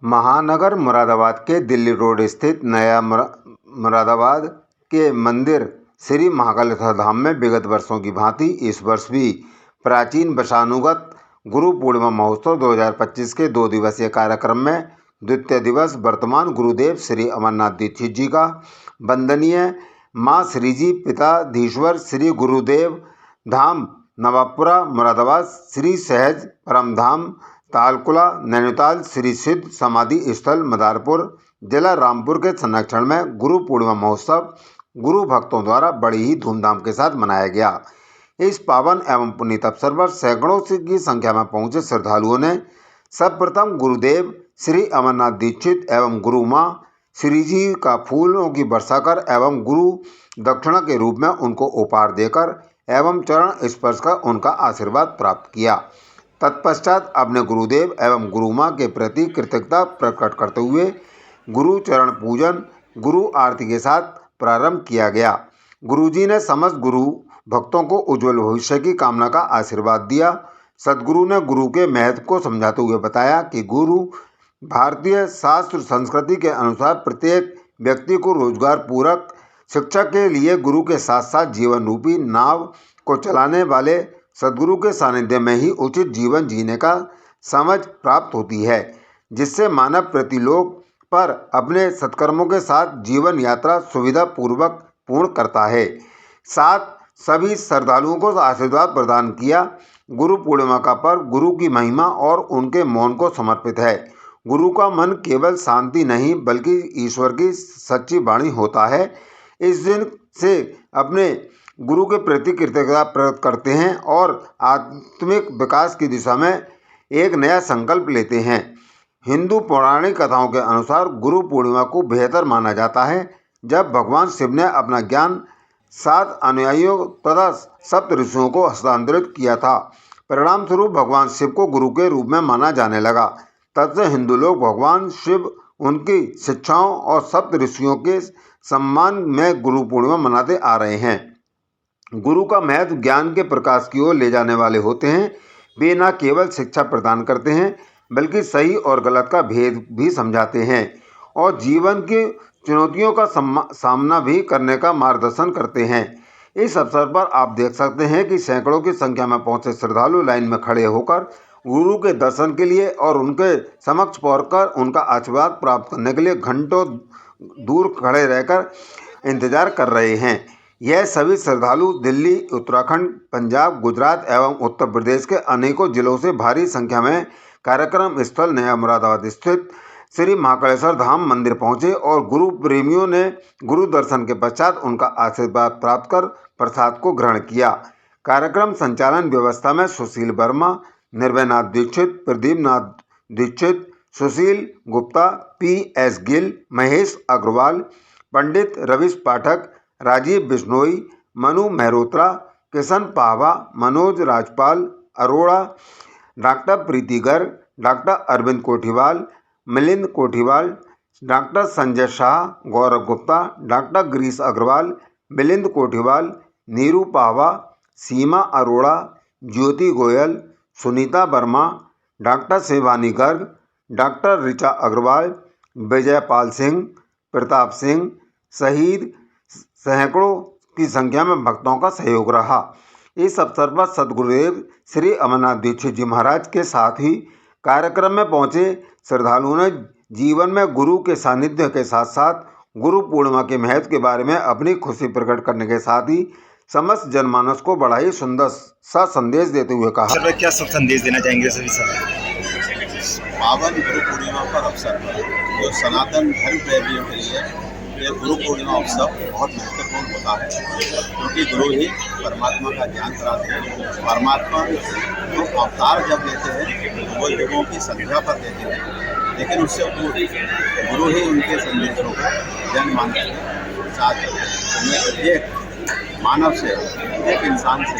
महानगर मुरादाबाद के दिल्ली रोड स्थित नया मुरादाबाद के मंदिर श्री महाकालेश्वर धाम में विगत वर्षों की भांति इस वर्ष भी प्राचीन वर्षानुगत गुरु पूर्णिमा महोत्सव 2025 के 2 दिवसीय कार्यक्रम में द्वितीय दिवस वर्तमान गुरुदेव श्री अमरनाथ दीक्षित जी का वंदनीय माँ श्रीजी पीठाधीश्वर श्री गुरुदेव धाम नवापुरा मुरादाबाद श्री सहज परम धाम तालकुला नैनीताल श्री सिद्ध समाधि स्थल मदारपुर जिला रामपुर के संरक्षण में गुरु पूर्णिमा महोत्सव गुरु भक्तों द्वारा बड़ी ही धूमधाम के साथ मनाया गया। इस पावन एवं पुनीत अवसर पर सैकड़ों की संख्या में पहुंचे श्रद्धालुओं ने सर्वप्रथम गुरुदेव श्री अमरनाथ दीक्षित एवं गुरु माँ श्री जी का फूलों की वर्षा कर एवं गुरु दक्षिणा के रूप में उनको उपहार देकर एवं चरण स्पर्श कर उनका आशीर्वाद प्राप्त किया। तत्पश्चात अपने गुरुदेव एवं गुरु माँ के प्रति कृतज्ञता प्रकट करते हुए गुरु चरण पूजन गुरु आरती के साथ प्रारंभ किया गया। गुरुजी ने समस्त गुरु भक्तों को उज्जवल भविष्य की कामना का आशीर्वाद दिया। सदगुरु ने गुरु के महत्व को समझाते हुए बताया कि गुरु भारतीय शास्त्र संस्कृति के अनुसार प्रत्येक व्यक्ति को रोजगार पूरक शिक्षा के लिए गुरु के साथ साथ जीवन रूपी नाव को चलाने वाले सदगुरु के सानिध्य में ही उचित जीवन जीने का समझ प्राप्त होती है, जिससे मानव प्रतिलोक पर अपने सत्कर्मों के साथ जीवन यात्रा सुविधा पूर्वक पूर्ण करता है। साथ सभी श्रद्धालुओं को आशीर्वाद प्रदान किया। गुरु पूर्णिमा का पर्व गुरु की महिमा और उनके मौन को समर्पित है। गुरु का मन केवल शांति नहीं बल्कि ईश्वर की सच्ची वाणी होता है। इस दिन से अपने गुरु के प्रति कृतज्ञता प्रकट करते हैं और आत्मिक विकास की दिशा में एक नया संकल्प लेते हैं। हिंदू पौराणिक कथाओं के अनुसार गुरु पूर्णिमा को बेहतर माना जाता है जब भगवान शिव ने अपना ज्ञान 7 अनुयायियों तथा 7 ऋषियों को हस्तांतरित किया था। परिणाम स्वरूप भगवान शिव को गुरु के रूप में माना जाने लगा। तब से हिंदू लोग भगवान शिव उनकी शिक्षाओं और 7 ऋषियों के सम्मान में गुरु पूर्णिमा मनाते आ रहे हैं। गुरु का महत्व ज्ञान के प्रकाश की ओर ले जाने वाले होते हैं। वे न केवल शिक्षा प्रदान करते हैं बल्कि सही और गलत का भेद भी समझाते हैं और जीवन की चुनौतियों का सामना भी करने का मार्गदर्शन करते हैं। इस अवसर पर आप देख सकते हैं कि सैकड़ों की संख्या में पहुंचे श्रद्धालु लाइन में खड़े होकर गुरु के दर्शन के लिए और उनके समक्ष पहुंचकर उनका आशीर्वाद प्राप्त करने के लिए घंटों दूर खड़े रहकर इंतजार कर रहे हैं। यह सभी श्रद्धालु दिल्ली, उत्तराखंड, पंजाब, गुजरात एवं उत्तर प्रदेश के अनेकों जिलों से भारी संख्या में कार्यक्रम स्थल नया मुरादाबाद स्थित श्री महाकालेश्वर धाम मंदिर पहुंचे और गुरु प्रेमियों ने गुरु दर्शन के पश्चात उनका आशीर्वाद प्राप्त कर प्रसाद को ग्रहण किया। कार्यक्रम संचालन व्यवस्था में सुशील वर्मा, निर्भयनाथ दीक्षित, प्रदीप नाथ दीक्षित, सुशील गुप्ता, PS गिल, महेश अग्रवाल, पंडित रविश पाठक, राजीव बिश्नोई, मनु मेहरोत्रा, किशन पाहवा, मनोज राजपाल अरोड़ा, डॉक्टर प्रीति गर्ग, डॉक्टर अरविंद कोठीवाल, मिलिंद कोठीवाल, डॉक्टर संजय शाह, गौरव गुप्ता, डॉक्टर गिरीश अग्रवाल, मिलिंद कोठीवाल, नीरू पाहवा, सीमा अरोड़ा, ज्योति गोयल, सुनीता वर्मा, डॉक्टर शिवानी गर्ग, डॉक्टर ऋचा अग्रवाल, विजयपाल सिंह, प्रताप सिंह सहित सैकड़ों की संख्या में भक्तों का सहयोग रहा। इस अवसर पर सदगुरुदेव श्री अमरनाथ दीक्षित जी महाराज के साथ ही कार्यक्रम में पहुंचे श्रद्धालुओं ने जीवन में गुरु के सानिध्य के साथ साथ गुरु पूर्णिमा के महत्व के बारे में अपनी खुशी प्रकट करने के साथ ही समस्त जनमानस को बड़ा ही सुंदर सा संदेश देते हुए कहा। सर, क्या सब संदेश देना चाहेंगे सभी सर? पावन गुरु पूर्णिमा पर अवसर पर जो सनातन धर्म प्रेमियों के लिए ये गुरु पूर्णिमा उत्सव बहुत महत्वपूर्ण होता है, क्योंकि गुरु ही परमात्मा का ज्ञान कराते हैं। परमात्मा जो अवतार जब लेते हैं वो युगों की संध्या पर देते हैं, लेकिन उससे पूर्व गुरु ही उनके संदेशों को जनमान के साथ मैं प्रत्येक मानव से, प्रत्येक इंसान से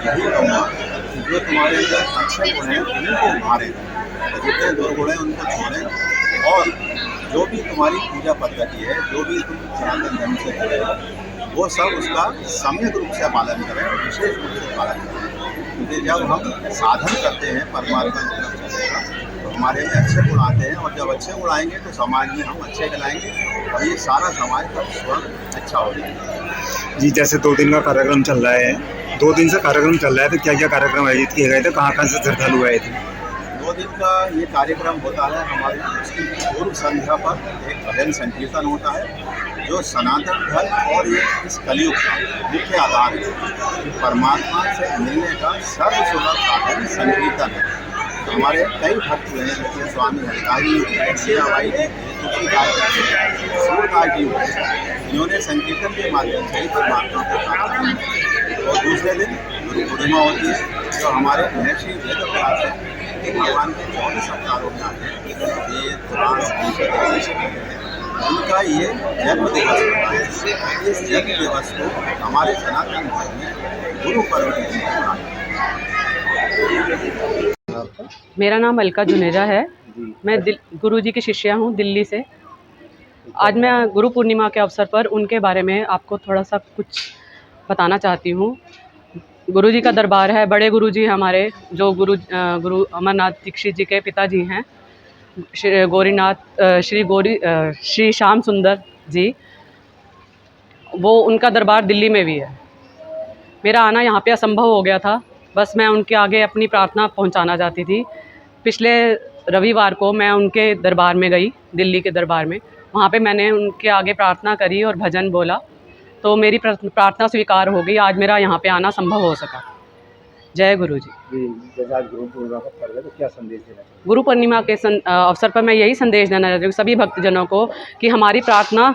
यही कहूँगा कि जो तुम्हारे अंदर अच्छे गुण हैं उनको उभारें, जितने दुर्गुण हैं उनको छोड़ें और जो भी तुम्हारी पूजा पद्धति है, जो भी तुम सनातन धर्म से जुड़े हो, वो सब उसका सम्यक रूप से पालन करें, विशेष रूप से पालन करें। क्योंकि जब हम साधन करते हैं परमात्मा की तरफ चलने का, तो हमारे में अच्छे गुण आते हैं, और जब अच्छे गुण आएंगे तो समाज में हम अच्छे कहलाएंगे और ये सारा समाज का स्वयं अच्छा हो जाएगा। जी, जैसे 2 दिन का कार्यक्रम चल रहा है, 2 दिन से कार्यक्रम चल रहा है, तो क्या क्या कार्यक्रम आयोजित किए गए थे, कहाँ कहाँ से श्रद्धालु आए थे? 2 दिन का ये कार्यक्रम होता है। हमारे उसकी पूर्व संध्या पर एक भजन संकीर्तन होता है, जो सनातन धर्म और ये इस कलयुग का मुख्य आधार है कि परमात्मा से मिलने का सर्वसुलभ साधन संकीर्तन है। हमारे कई भक्त हैं, जैसे स्वामी हरिदास जी, मीराबाई जी, तुलसीदास जी, सूरदास जी, इन्होंने संकीर्तन के माध्यम से ही परमात्मा को प्राप्त किया। और दूसरे दिन गुरु पूर्णिमा होती है, जो हमारे महर्षि वेद व्यास हैं, भगवान के 24 अवतारों में आते हैं, ये पुराण उनका ये जन्म दिवस होता है। इस जन्म दिवस को हमारे सनातन धर्म में गुरु पर्व के रूप में मनाते हैं। मेरा नाम अलका जुनेजा है। मैं गुरुजी की शिष्या हूँ दिल्ली से। आज मैं गुरु पूर्णिमा के अवसर पर उनके बारे में आपको थोड़ा सा कुछ बताना चाहती हूँ। गुरुजी का दरबार है, बड़े गुरुजी हमारे, जो गुरु अमरनाथ दीक्षित जी के पिताजी हैं, श्री श्याम सुंदर जी, वो उनका दरबार दिल्ली में भी है। मेरा आना यहाँ पे असंभव हो गया था, बस मैं उनके आगे अपनी प्रार्थना पहुँचाना चाहती थी। पिछले रविवार को मैं उनके दरबार में गई, दिल्ली के दरबार में। वहाँ पे मैंने उनके आगे प्रार्थना करी और भजन बोला, तो मेरी प्रार्थना स्वीकार हो गई। आज मेरा यहाँ पे आना संभव हो सका। जय गुरु जी। जैसे आज गुरु पूर्णिमा का पर्व है, तो क्या संदेश देना चाहिए? गुरु पूर्णिमा के अवसर पर मैं यही संदेश देना चाहती हूँ सभी भक्तजनों को कि हमारी प्रार्थना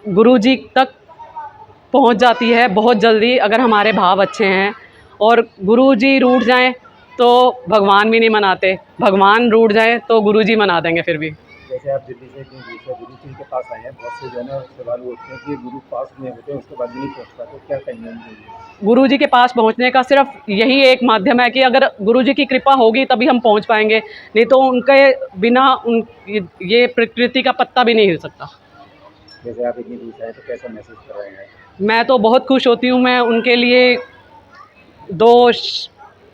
गुरु जी तक पहुँच जाती है बहुत जल्दी, अगर हमारे भाव अच्छे हैं। और गुरु जी रूठ जाएँ तो भगवान भी नहीं मनाते, भगवान रूठ जाएँ तो गुरु जी मना देंगे फिर भी। जैसे आप दिल्ली से इतनी दूर से गुरु जी के पास आए हैं, बहुत से जो है ना सवाल उठते हैं कि गुरु पास नहीं होते, उसके बाद भी नहीं पहुँच पाते, क्या कहेंगे? गुरु जी के पास पहुंचने का सिर्फ यही एक माध्यम है कि अगर गुरु जी की कृपा होगी तभी हम पहुंच पाएंगे, नहीं तो उनके बिना ये प्रकृति का पत्ता भी नहीं हिल सकता। जैसे आप इतनी दूर से आए, तो कैसा महसूस कर रहे हैं? मैं तो बहुत खुश होती हूँ। मैं उनके लिए 2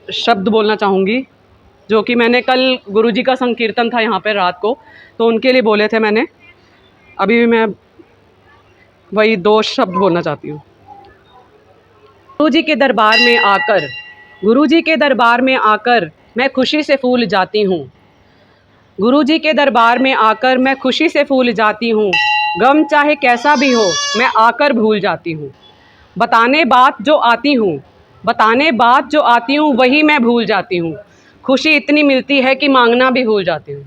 शब्द बोलना चाहूँगी, जो कि मैंने कल गुरु जी का संकीर्तन था यहाँ पर रात को, तो उनके लिए बोले थे मैंने। अभी भी मैं वही 2 शब्द बोलना चाहती हूँ। गुरु जी के दरबार में आकर, गुरु जी के दरबार में आकर मैं खुशी से फूल जाती हूँ। गुरु जी के दरबार में आकर मैं खुशी से फूल जाती हूँ। गम चाहे कैसा भी हो मैं आकर भूल जाती हूँ। बताने बात जो आती हूँ, बताने बात जो आती हूँ वही मैं भूल जाती हूँ। खुशी इतनी मिलती है कि मांगना भी भूल जाती हूँ।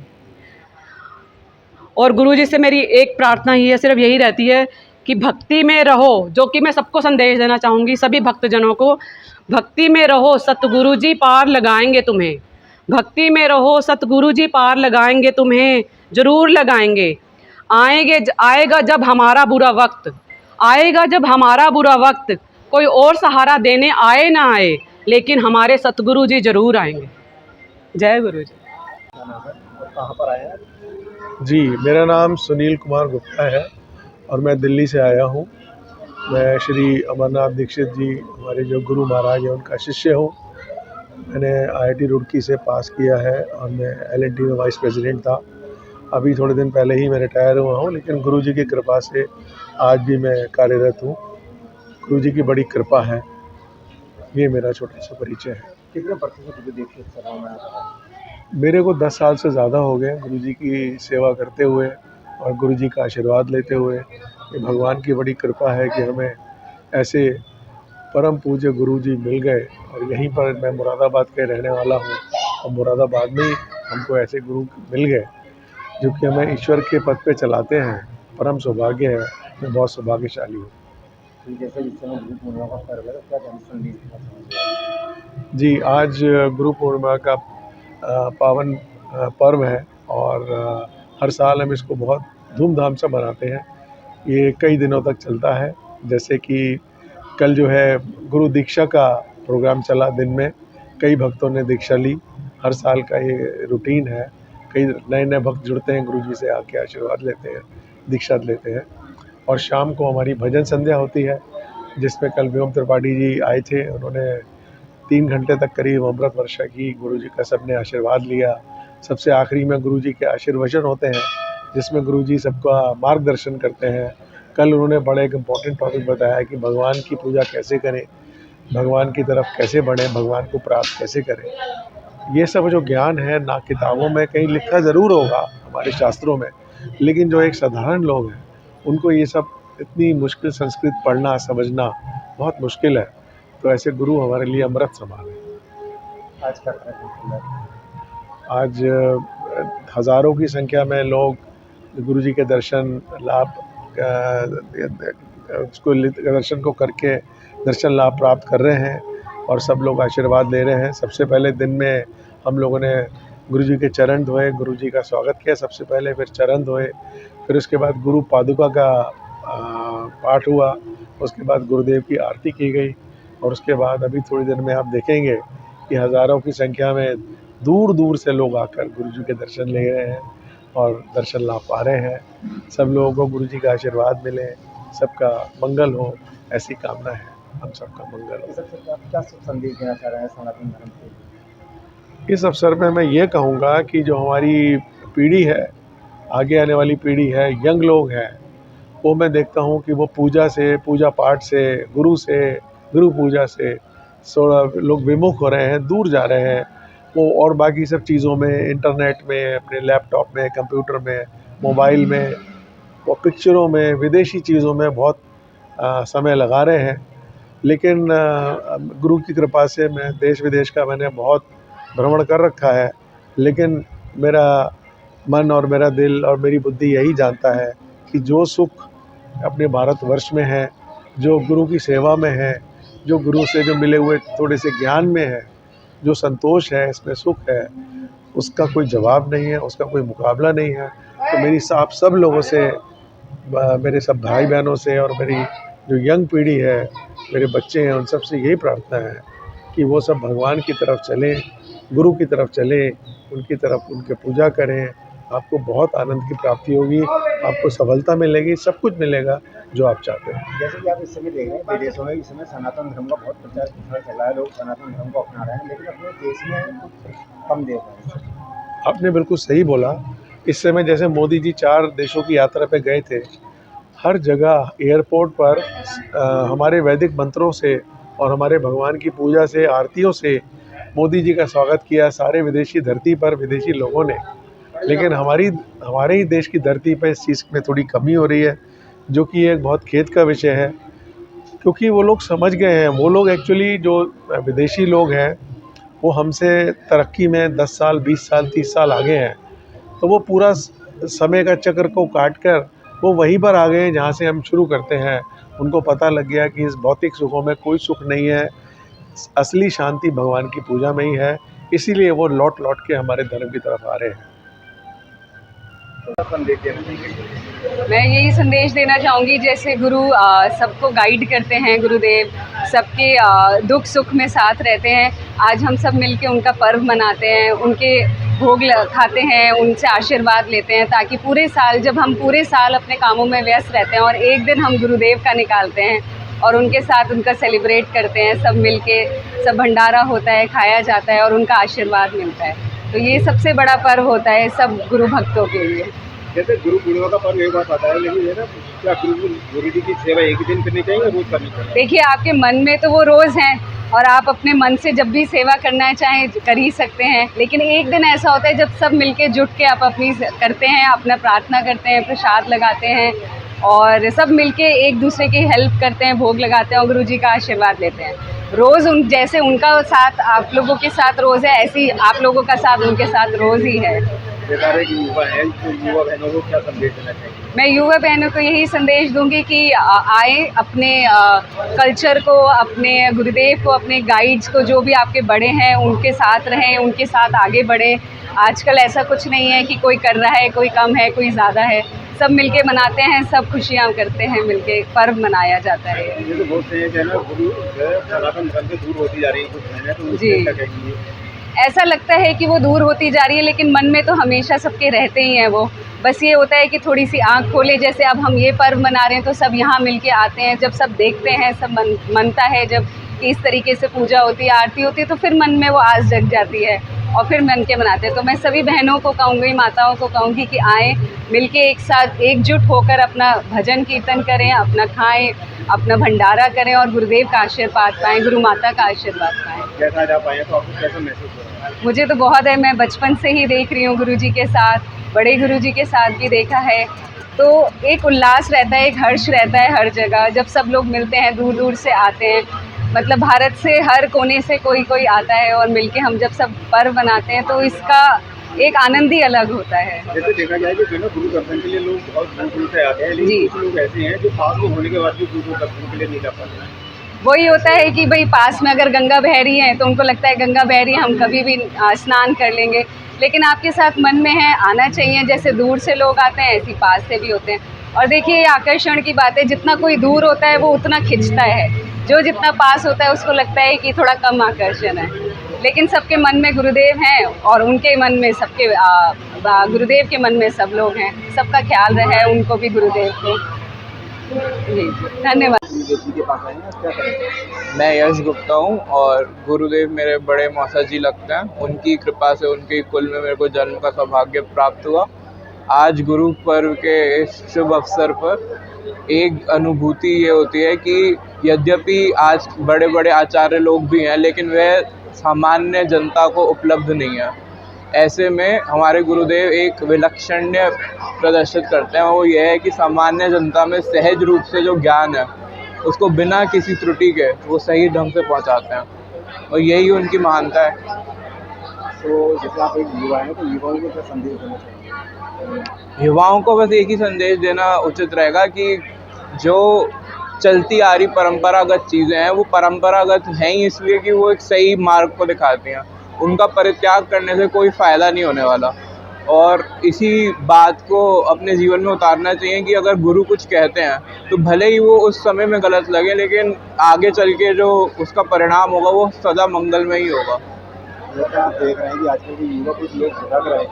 और गुरु जी से मेरी एक प्रार्थना ही है, सिर्फ यही रहती है कि भक्ति में रहो, जो कि मैं सबको संदेश देना चाहूँगी सभी भक्तजनों को। भक्ति में रहो, सतगुरु जी पार लगाएंगे तुम्हें। भक्ति में रहो, सतगुरु जी पार लगाएंगे तुम्हें, ज़रूर लगाएंगे। आएगा जब हमारा बुरा वक्त, आएगा जब हमारा बुरा वक्त, कोई और सहारा देने आए ना आए, लेकिन हमारे सतगुरु जी ज़रूर आएंगे। जय गुरु जी। क्या नाम है और कहाँ पर आए हैं? जी, मेरा नाम सुनील कुमार गुप्ता है और मैं दिल्ली से आया हूँ। मैं श्री अमरनाथ दीक्षित जी, हमारे जो गुरु महाराज हैं, उनका शिष्य हूँ। मैंने IIT रुड़की से पास किया है और मैं L&T में वाइस प्रेसिडेंट था। अभी थोड़े दिन पहले ही मैं रिटायर हुआ हूँ, लेकिन गुरु जी की कृपा से आज भी मैं कार्यरत हूँ। गुरु जी की बड़ी कृपा है। ये मेरा छोटा सा परिचय है। कितने प्रतिशत गुरु दीक्षित सभा में आप आए? मेरे को 10 साल से ज़्यादा हो गए गुरु जी की सेवा करते हुए और गुरु जी का आशीर्वाद लेते हुए। ये भगवान की बड़ी कृपा है कि हमें ऐसे परम पूज्य गुरु जी मिल गए। और यहीं पर मैं मुरादाबाद के रहने वाला हूँ और मुरादाबाद में ही हमको ऐसे गुरु मिल गए जो कि हमें ईश्वर के पथ पे चलाते हैं। परम सौभाग्य है, मैं बहुत सौभाग्यशाली हूँ। जैसे इस समय गुरु पूर्णिमा का पर्व है, तो क्या संदेश देना चाहेंगे? जी, आज गुरु पूर्णिमा का पावन पर्व है और हर साल हम इसको बहुत धूमधाम से मनाते हैं। ये कई दिनों तक चलता है। जैसे कि कल जो है गुरु दीक्षा का प्रोग्राम चला, दिन में कई भक्तों ने दीक्षा ली। हर साल का ये रूटीन है। कई नए भक्त जुड़ते हैं, गुरु जी से आके आशीर्वाद लेते हैं, दीक्षा लेते हैं। और शाम को हमारी भजन संध्या होती है, जिसमें कल व्योम त्रिपाठी जी आए थे। उन्होंने 3 घंटे तक करीब अमृत वर्षा की, गुरु जी का सबने आशीर्वाद लिया। सबसे आखिरी में गुरुजी के आशीर्वचन होते हैं, जिसमें गुरुजी सबका मार्गदर्शन करते हैं। कल उन्होंने बड़े एक इम्पॉर्टेंट टॉपिक बताया कि भगवान की पूजा कैसे करें, भगवान की तरफ कैसे बढ़ें, भगवान को प्राप्त कैसे करें। ये सब जो ज्ञान है ना किताबों में कहीं लिखा ज़रूर होगा हमारे शास्त्रों में, लेकिन जो एक साधारण लोग हैं उनको ये सब इतनी मुश्किल संस्कृत पढ़ना समझना बहुत मुश्किल है। तो ऐसे गुरु हमारे लिए अमृत समान है। आज का कार्यक्रम चल रहा है। आज हज़ारों की संख्या में लोग गुरुजी के दर्शन लाभ उसको दर्शन को करके दर्शन लाभ प्राप्त कर रहे हैं और सब लोग आशीर्वाद ले रहे हैं। सबसे पहले दिन में हम लोगों ने गुरुजी के चरण धोए, गुरुजी का स्वागत किया सबसे पहले, फिर चरण धोए, फिर उसके बाद गुरु पादुका का पाठ हुआ, उसके बाद गुरुदेव की आरती की गई और उसके बाद अभी थोड़ी देर में आप देखेंगे कि हज़ारों की संख्या में दूर दूर से लोग आकर गुरुजी के दर्शन ले रहे हैं और दर्शन ला पा रहे हैं। सब लोगों को गुरुजी का आशीर्वाद मिले, सबका मंगल हो, ऐसी कामना है, हम सबका मंगल हो। सबसे आप क्या संदेश देना चाह रहे हैं सनातन धर्म के? इस अवसर में मैं ये कहूँगा कि जो हमारी पीढ़ी है, आगे आने वाली पीढ़ी है, यंग लोग हैं, वो मैं देखता हूँ कि वो पूजा से, पूजा पाठ से, गुरु पूजा से लोग विमुख हो रहे हैं, दूर जा रहे हैं। वो और बाकी सब चीज़ों में, इंटरनेट में, अपने लैपटॉप में, कंप्यूटर में, मोबाइल में, वो पिक्चरों में, विदेशी चीज़ों में बहुत समय लगा रहे हैं। लेकिन गुरु की कृपा से मैं देश विदेश का मैंने बहुत भ्रमण कर रखा है, लेकिन मेरा मन और मेरा दिल और मेरी बुद्धि यही जानता है कि जो सुख अपने भारतवर्ष में है, जो गुरु की सेवा में है, जो गुरु से जो मिले हुए थोड़े से ज्ञान में है, जो संतोष है, इसमें सुख है, उसका कोई जवाब नहीं है, उसका कोई मुकाबला नहीं है। तो मेरी आप सब लोगों से, मेरे सब भाई बहनों से और मेरी जो यंग पीढ़ी है, मेरे बच्चे हैं, उन सब से यही प्रार्थना है कि वो सब भगवान की तरफ चलें, गुरु की तरफ चलें, उनकी तरफ उनके पूजा करें। आपको बहुत आनंद की प्राप्ति होगी, आपको सफलता मिलेगी, सब कुछ मिलेगा जो आप चाहते हैं। जैसे कि आप इस समय देख रहे हैं विदेशों में इस समय सनातन धर्म का बहुत प्रचार प्रसार चल रहा है, लोग सनातन धर्म को अपना रहे हैं, लेकिन अपने देश में कुछ कम देख रहे हैं। आपने बिल्कुल सही बोला। इस समय जैसे मोदी जी 4 देशों की यात्रा पे गए थे, हर जगह एयरपोर्ट पर हमारे वैदिक मंत्रों से और हमारे भगवान की पूजा से, आरतियों से मोदी जी का स्वागत किया सारे विदेशी धरती पर, विदेशी लोगों ने। लेकिन हमारे ही देश की धरती पर इस चीज़ में थोड़ी कमी हो रही है, जो कि एक बहुत खेद का विषय है, क्योंकि वो लोग समझ गए हैं। वो लोग एक्चुअली जो विदेशी लोग हैं, वो हमसे तरक्की में 10 साल, 20 साल, 30 साल आगे हैं। तो वो पूरा समय का चक्र को काट कर वो वहीं पर आ गए हैं जहाँ से हम शुरू करते हैं। उनको पता लग गया कि इस भौतिक सुखों में कोई सुख नहीं है, असली शांति भगवान की पूजा में ही है। इसीलिए वो लौट लौट के हमारे धर्म की तरफ आ रहे हैं। मैं यही संदेश देना चाहूँगी, जैसे गुरु सबको गाइड करते हैं, गुरुदेव सबके दुख सुख में साथ रहते हैं। आज हम सब मिलके उनका पर्व मनाते हैं, उनके भोग खाते हैं, उनसे आशीर्वाद लेते हैं, ताकि पूरे साल, जब हम पूरे साल अपने कामों में व्यस्त रहते हैं और एक दिन हम गुरुदेव का निकालते हैं और उनके साथ उनका सेलिब्रेट करते हैं, सब मिलके, सब भंडारा होता है, खाया जाता है और उनका आशीर्वाद मिलता है। तो ये सबसे बड़ा पर्व होता है सब गुरु भक्तों के लिए। जैसे गुरु पूर्णिमा का पर्व एक बार आता है, लेकिन ये ना क्या गुरु जी की सेवा एक ही दिन करनी चाहिए, रोज करनी चाहिए? देखिए, आपके मन में तो वो रोज़ हैं और आप अपने मन से जब भी सेवा करना चाहें कर ही सकते हैं, लेकिन एक दिन ऐसा होता है जब सब मिलके जुट के आप अपनी करते हैं, अपना प्रार्थना करते हैं, प्रसाद लगाते हैं और सब मिलके एक दूसरे की हेल्प करते हैं, भोग लगाते हैं और गुरु जी का आशीर्वाद लेते हैं। रोज़ जैसे उनका साथ आप लोगों के साथ रोज़ है, ऐसे ही आप लोगों का साथ उनके साथ रोज़ ही है। युवा है, तो युवा बहनों को क्या संदेश देना चाहिए? मैं युवा बहनों को यही संदेश दूंगी कि आए, अपने कल्चर को, अपने गुरुदेव को, अपने गाइड्स को, जो भी आपके बड़े हैं उनके साथ रहें, उनके साथ आगे बढ़े। आजकल ऐसा कुछ नहीं है कि कोई कर रहा है, कोई कम है, कोई ज़्यादा है, सब मिलके मनाते हैं, सब खुशियाँ करते हैं, मिलके पर्व मनाया जाता है। ये तो बहुत सही है ना, गुरु सनातन धर्म से दूर होती जा रही है कुछ महीने, तो जी, क्या कहेंगी? ऐसा लगता है कि वो दूर होती जा रही है, लेकिन मन में तो हमेशा सबके रहते ही हैं वो। बस ये होता है कि थोड़ी सी आँख खोले, जैसे अब हम ये पर्व मना रहे हैं तो सब यहाँ मिलके आते हैं, जब सब देखते हैं, सब मनता है, जब इस तरीके से पूजा होती है, आरती होती है, तो फिर मन में वो आस जग जाती है और फिर मिल के मनाते हैं। तो मैं सभी बहनों को कहूँगी, माताओं को कहूँगी कि आएँ, मिलके एक साथ एकजुट होकर अपना भजन कीर्तन करें, अपना खाएं, अपना भंडारा करें और गुरुदेव का आशीर्वाद पाएँ, गुरु माता का आशीर्वाद पाएँ। जैसा आज आप आए हैं तो आपको कैसा महसूस हो रहा है? मुझे तो बहुत है, मैं बचपन से ही देख रही हूँ गुरुजी के साथ, बड़े गुरुजी के साथ भी देखा है। तो एक उल्लास रहता है, एक हर्ष रहता है हर जगह जब सब लोग मिलते हैं, दूर दूर से आते हैं, मतलब भारत से हर कोने से कोई कोई आता है और मिलके हम जब सब पर्व मनाते हैं तो इसका एक आनंद ही अलग होता है। जैसे देखा जाए कि जो ना गुरु दर्शन के लिए लोग बहुत दूर दूर से आते हैं, जी। लेकिन कुछ लोग ऐसे हैं जो पास में होने के बाद भी गुरु दर्शन के लिए नहीं जा पाते हैं। वही होता है कि भाई पास में अगर गंगा बह रही है तो उनको लगता है गंगा बह रही है, हम कभी भी स्नान कर लेंगे, लेकिन आपके साथ मन में है, आना चाहिए। जैसे दूर से लोग आते हैं ऐसे पास से भी होते हैं। और देखिए ये आकर्षण की बात है, जितना कोई दूर होता है वो उतना खिंचता है, जो जितना पास होता है उसको लगता है कि थोड़ा कम आकर्षण है, लेकिन सबके मन में गुरुदेव हैं और उनके मन में सबके गुरुदेव के मन में सब लोग हैं। सबका ख्याल रहे उनको भी, गुरुदेव को। जी धन्यवाद। गुरुदेव के पास आए हैं, क्या करेंगे? मैं यश गुप्ता हूँ और गुरुदेव मेरे बड़े मौसा जी लगते हैं। उनकी कृपा से, उनके कुल में मेरे को जन्म का सौभाग्य प्राप्त हुआ। आज गुरु पर्व के इस शुभ अवसर पर एक अनुभूति ये होती है कि यद्यपि आज बड़े बड़े आचार्य लोग भी हैं, लेकिन वह सामान्य जनता को उपलब्ध नहीं है। ऐसे में हमारे गुरुदेव एक विलक्षण्य प्रदर्शित करते हैं, वो ये है कि सामान्य जनता में सहज रूप से जो ज्ञान है उसको बिना किसी त्रुटि के वो सही ढंग से पहुंचाते हैं, और यही उनकी महानता है। तो जैसे आप एक युवा हैं तो युवाओं को क्या संदेश देना चाहिए? युवाओं को बस एक ही संदेश देना उचित रहेगा कि जो चलती आ रही परंपरागत चीज़ें हैं वो परंपरागत हैं ही इसलिए कि वो एक सही मार्ग को दिखाती हैं। उनका परित्याग करने से कोई फ़ायदा नहीं होने वाला, और इसी बात को अपने जीवन में उतारना चाहिए कि अगर गुरु कुछ कहते हैं तो भले ही वो उस समय में गलत लगे, लेकिन आगे चल के जो उसका परिणाम होगा वो सदा मंगलमय ही होगा। जैसे आप देख रहे हैं कि आजकल के युवा कुछ लोग भटक रहे हैं,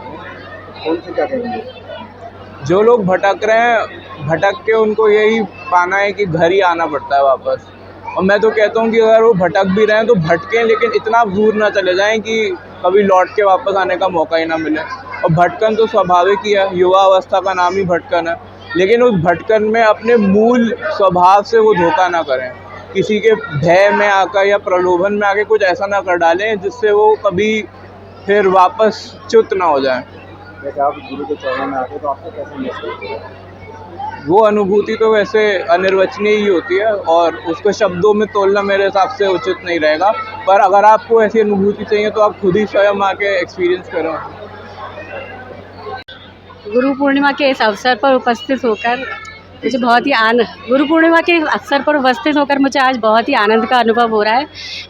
तो कौन से क्या कहेंगे? जो लोग भटक रहे हैं, भटक के उनको यही पाना है कि घर ही आना पड़ता है वापस। और मैं तो कहता हूँ कि अगर वो भटक भी रहे हैं तो भटकें, लेकिन इतना दूर ना चले जाएं कि कभी लौट के वापस आने का मौका ही ना मिले। और भटकन तो स्वाभाविक ही है, युवा अवस्था का नाम ही भटकन है, लेकिन उस भटकन में अपने मूल स्वभाव से वो धोखा ना करें, किसी के भय में आकर या प्रलोभन में आके कुछ ऐसा ना कर डालें जिससे वो कभी फिर वापस च्युत ना हो जाए। जैसे आप गुरु के चरणों में आते तो आपको कैसा महसूस होता है? वो अनुभूति तो वैसे अनिर्वचनीय ही होती है और उसको शब्दों में तोलना मेरे हिसाब से उचित नहीं रहेगा, पर अगर आपको ऐसी अनुभूति चाहिए तो आप खुद ही स्वयं आके एक्सपीरियंस करो। गुरु पूर्णिमा के इस अवसर पर उपस्थित होकर मुझे बहुत ही गुरु पूर्णिमा के अवसर पर उपस्थित होकर मुझे आज बहुत ही आनंद का अनुभव हो रहा है।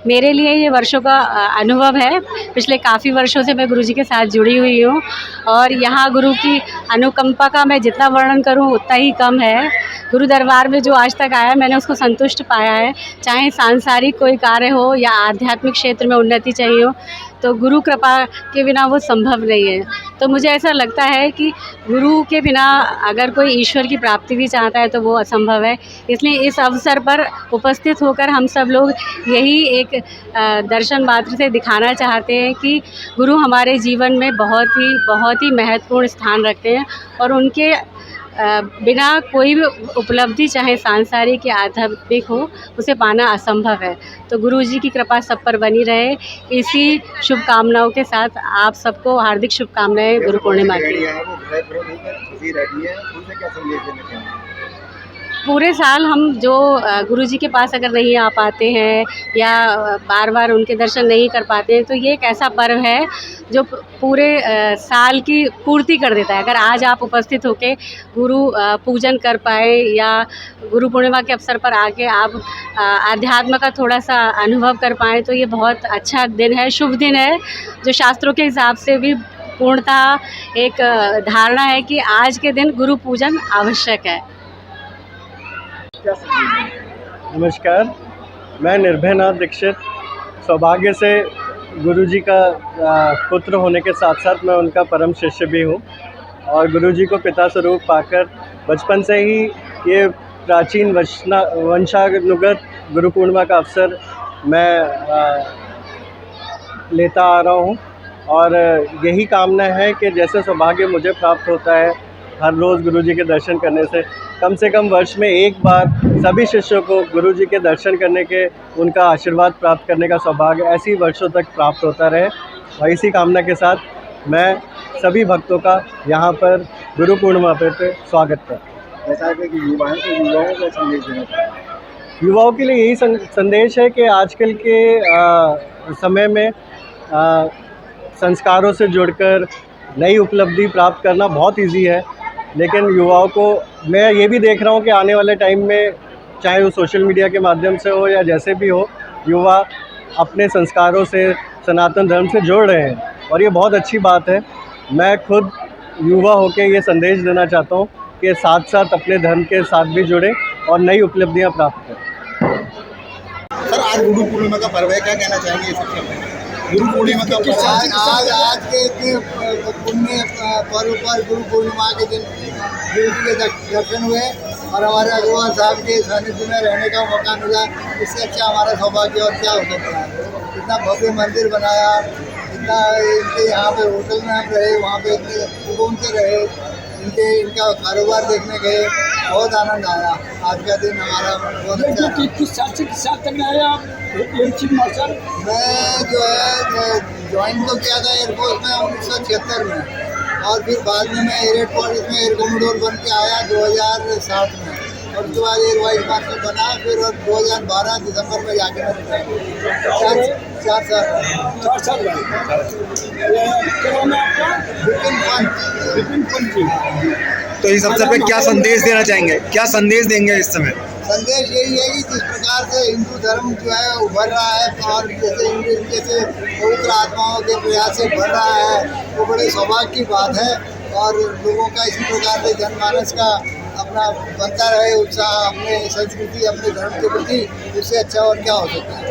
मेरे लिए ये वर्षों का अनुभव है। पिछले काफ़ी वर्षों से मैं गुरुजी के साथ जुड़ी हुई हूँ और यहाँ गुरु की अनुकंपा का मैं जितना वर्णन करूँ उतना ही कम है। गुरु दरबार में जो आज तक आया मैंने उसको संतुष्ट पाया है। चाहे सांसारिक कोई कार्य हो या आध्यात्मिक क्षेत्र में उन्नति चाहिए हो, तो गुरु कृपा के बिना वो संभव नहीं है। तो मुझे ऐसा लगता है कि गुरु के बिना अगर कोई ईश्वर की प्राप्ति भी चाहता है तो वो असंभव है। इसलिए इस अवसर पर उपस्थित होकर हम सब लोग यही एक दर्शन मात्र से दिखाना चाहते हैं कि गुरु हमारे जीवन में बहुत ही महत्वपूर्ण स्थान रखते हैं और उनके बिना कोई भी उपलब्धि चाहे सांसारिक या आध्यात्मिक हो उसे पाना असंभव है। तो गुरु जी की कृपा सब पर बनी रहे। इसी शुभकामनाओं के साथ आप सबको हार्दिक शुभकामनाएं गुरु पूर्णिमा की। पूरे साल हम जो गुरु जी के पास अगर नहीं आ पाते हैं या बार बार उनके दर्शन नहीं कर पाते हैं तो ये एक ऐसा पर्व है जो पूरे साल की पूर्ति कर देता है। अगर आज आप उपस्थित होकर गुरु पूजन कर पाए या गुरु पूर्णिमा के अवसर पर आके आप आध्यात्म का थोड़ा सा अनुभव कर पाएँ तो ये बहुत अच्छा दिन है, शुभ दिन है, जो शास्त्रों के हिसाब से भी पूर्णतः एक धारणा है कि आज के दिन गुरु पूजन आवश्यक है। नमस्कार, मैं निर्भयनाथ दीक्षित सौभाग्य से गुरुजी का पुत्र होने के साथ साथ मैं उनका परम शिष्य भी हूँ और गुरुजी को पिता स्वरूप पाकर बचपन से ही ये प्राचीन वंशानुगत गुरु पूर्णिमा का अवसर मैं लेता आ रहा हूँ और यही कामना है कि जैसे सौभाग्य मुझे प्राप्त होता है हर रोज़ गुरुजी के दर्शन करने से कम वर्ष में एक बार सभी शिष्यों को गुरुजी के दर्शन करने के, उनका आशीर्वाद प्राप्त करने का सौभाग्य ऐसी वर्षों तक प्राप्त होता रहे। और इसी कामना के साथ मैं सभी भक्तों का यहाँ पर गुरु पूर्णिमा पे स्वागत करता हूँ। ऐसा है कि युवा हैं, तो युवाओं को संदेश देना चाहिए। युवाओं के लिए यही संदेश है कि आजकल के समय में संस्कारों से जुड़कर नई उपलब्धि प्राप्त करना बहुत इजी है, लेकिन युवाओं को मैं ये भी देख रहा हूँ कि आने वाले टाइम में चाहे वो सोशल मीडिया के माध्यम से हो या जैसे भी हो, युवा अपने संस्कारों से, सनातन धर्म से जुड़ रहे हैं और ये बहुत अच्छी बात है। मैं खुद युवा होकर ये संदेश देना चाहता हूँ कि साथ साथ अपने धर्म के साथ भी जुड़ें और नई उपलब्धियाँ प्राप्त करें। सर, आज गुरु पूर्णिमा का पर्व है, क्या कहना चाहेंगे इस विषय में? गुरु पूर्णिमा का आज के इतने पुण्य पर्व पर गुरु पूर्णिमा के दिन गुरु जी के दर्शन हुए और हमारे अग्रवाल साहब के सानिध्य में रहने का मौका मिला। इससे अच्छा हमारा सौभाग्य और क्या हो सकता है। इतना भव्य मंदिर बनाया, इतना इनके यहाँ पे होटल में हम रहे, वहाँ पे इतने सुकून से रहे, इनका कारोबार देखने गए, बहुत आनंद आया। आज का दिन हमारा बहुत अच्छा रहा। किस साल से किस साल तक रहे आप एयर चीफ मार्शल? मैं जो है ज्वाइन तो किया था एयरफोर्स में 1976 में, और फिर बाद में मैं एयर फोर्स में एयर कमोडोर बन के आया 2007 में, और उसके बाद एयर वाइस मार्शल बना। फिर 2012 दिसंबर में जाके मैं रिटायर। 4 साल विपिन पंत जी। तो इस अवसर पे क्या संदेश देना चाहेंगे, क्या संदेश देंगे इस समय? संदेश यही है कि जिस प्रकार से हिंदू धर्म जो है उभर रहा है और जैसे पवित्र आत्माओं के प्रयास से भर रहा है, वो बड़े सौभाग्य की बात है। और लोगों का इसी प्रकार से जनमानस का अपना बनता रहे उत्साह अपने संस्कृति, अपने धर्म के प्रति, उससे अच्छा और क्या हो सकता है।